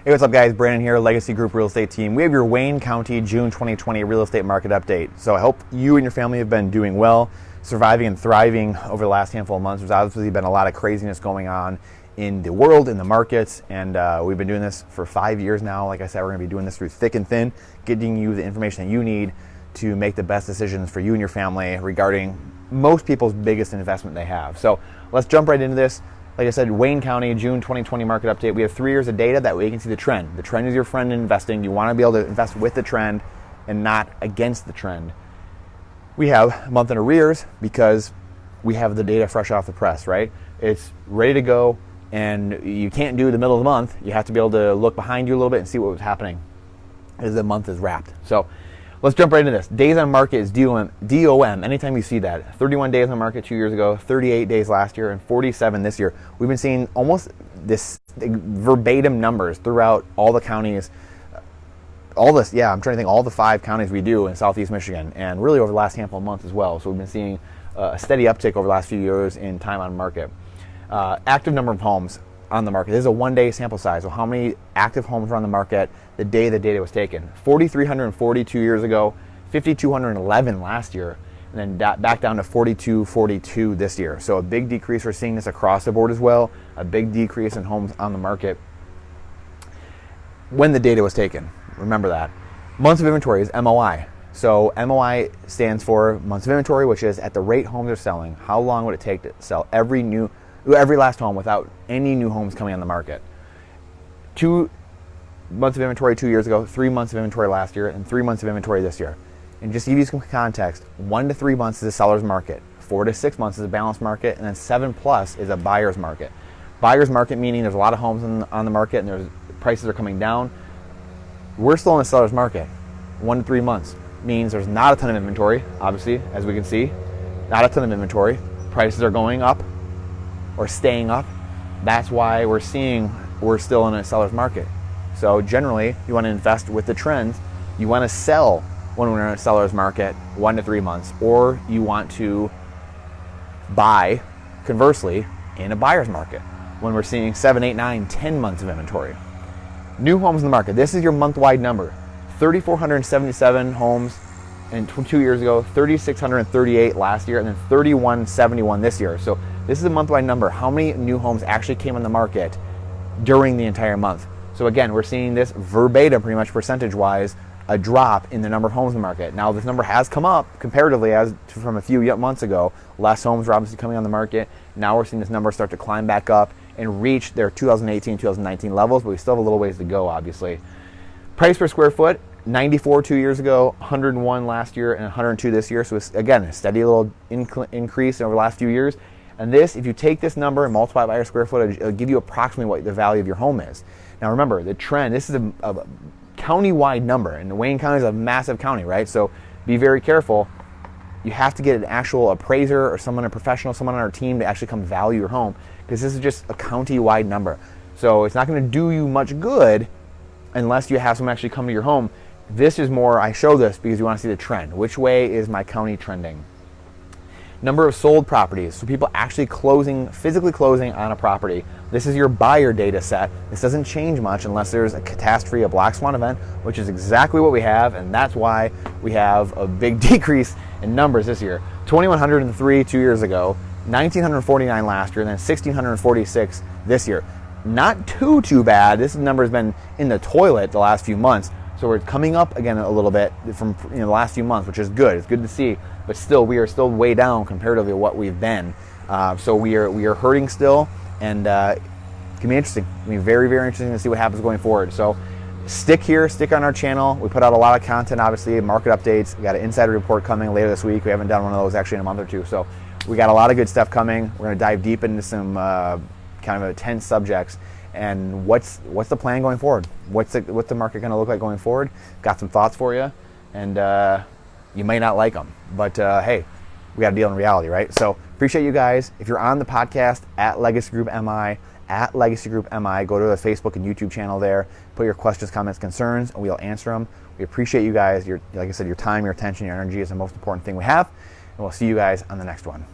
Hey, what's up guys? Brandon here, Legacy Group Real Estate Team. We have your Wayne County June 2020 real estate market update. So I hope you and your family have been doing well, surviving and thriving over the last handful of months. There's obviously been a lot of craziness going on in the world, in the markets, and we've been doing this for 5 years now. Like I said, we're going to be doing this through thick and thin, getting you the information that you need to make the best decisions for you and your family regarding most people's biggest investment they have. So let's jump right into this. Like I said, Wayne County, June 2020 market update. We have 3 years of data. That way you can see the trend. The trend is your friend in investing. You want to be able to invest with the trend and not against the trend. We have a month in arrears because we have the data fresh off the press, right? It's ready to go, and you can't do the middle of the month. You have to be able to look behind you a little bit and see what was happening as the month is wrapped. So let's jump right into this. Days on market is DOM. Anytime you see that, 31 days on market 2 years ago, 38 days last year, and 47 this year. We've been seeing almost this verbatim numbers throughout all the counties. I'm trying to think all the 5 counties we do in Southeast Michigan, and really over the last handful of months as well. So we've been seeing a steady uptick over the last few years in time on market. Active number of homes on the market. This is a 1-day sample size. So how many active homes were on the market the day the data was taken? 4,342 years ago, 5,211 last year, and then back down to 4,242 this year. So a big decrease. We're seeing this across the board as well. A big decrease in homes on the market when the data was taken. Remember that. Months of inventory is MOI. So MOI stands for months of inventory, which is at the rate homes are selling. How long would it take to sell every last home without any new homes coming on the market? 2 months of inventory 2 years ago, 3 months of inventory last year, and 3 months of inventory this year. And just to give you some context, 1 to 3 months is a seller's market, 4 to 6 months is a balanced market, and then 7+ is a buyer's market. Buyer's market meaning there's a lot of homes on the market and there's prices are coming down. We're still in a seller's market. 1 to 3 months means there's not a ton of inventory, obviously, as we can see. Not a ton of inventory. Prices are going up or staying up. That's why we're still in a seller's market. So generally, you want to invest with the trends. You want to sell when we're in a seller's market 1 to 3 months, or you want to buy, conversely, in a buyer's market when we're seeing 7, 8, 9, 10 months of inventory. New homes in the market. This is your month-wide number. 3,477 homes and 2 years ago, 3,638 last year, and then 3,171 this year. So this is a month-wide number. How many new homes actually came on the market during the entire month? So again, we're seeing this verbatim, pretty much percentage-wise, a drop in the number of homes in the market. Now this number has come up comparatively from a few months ago. Less homes were obviously coming on the market. Now we're seeing this number start to climb back up and reach their 2018, 2019 levels, but we still have a little ways to go, obviously. Price per square foot, 94 2 years ago, 101 last year, and 102 this year. So it's, again, a steady little increase over the last few years. And this, if you take this number and multiply it by your square footage, it'll give you approximately what the value of your home is. Now remember, the trend, this is a county-wide number, and Wayne County is a massive county, right? So be very careful. You have to get an actual appraiser or a professional, someone on our team to actually come value your home, because this is just a county-wide number. So it's not going to do you much good unless you have someone actually come to your home. This is more, I show this because you want to see the trend. Which way is my county trending? Number of sold properties, so people actually physically closing on a property. This is your buyer data set. This doesn't change much unless there's a catastrophe, a black swan event, which is exactly what we have, and that's why we have a big decrease in numbers this year. 2,103 2 years ago, 1,949 last year, and then 1,646 this year. Not too bad. This number has been in the toilet the last few months, so we're coming up again a little bit from the last few months, which is good. It's good to see, but still, we are still way down comparatively to what we've been. So we are hurting still, and it can be interesting. It can be very, very interesting to see what happens going forward. So stick on our channel. We put out a lot of content, obviously, market updates. We got an insider report coming later this week. We haven't done one of those actually in a month or two. So we got a lot of good stuff coming. We're going to dive deep into some kind of intense subjects. And what's the plan going forward? What's the market going to look like going forward? Got some thoughts for you, and you may not like them, but hey, we got to deal in reality, right? So appreciate you guys. If you're on the podcast at Legacy Group MI, go to the Facebook and YouTube channel there. Put your questions, comments, concerns, and we'll answer them. We appreciate you guys. Like I said, your time, your attention, your energy is the most important thing we have, and we'll see you guys on the next one.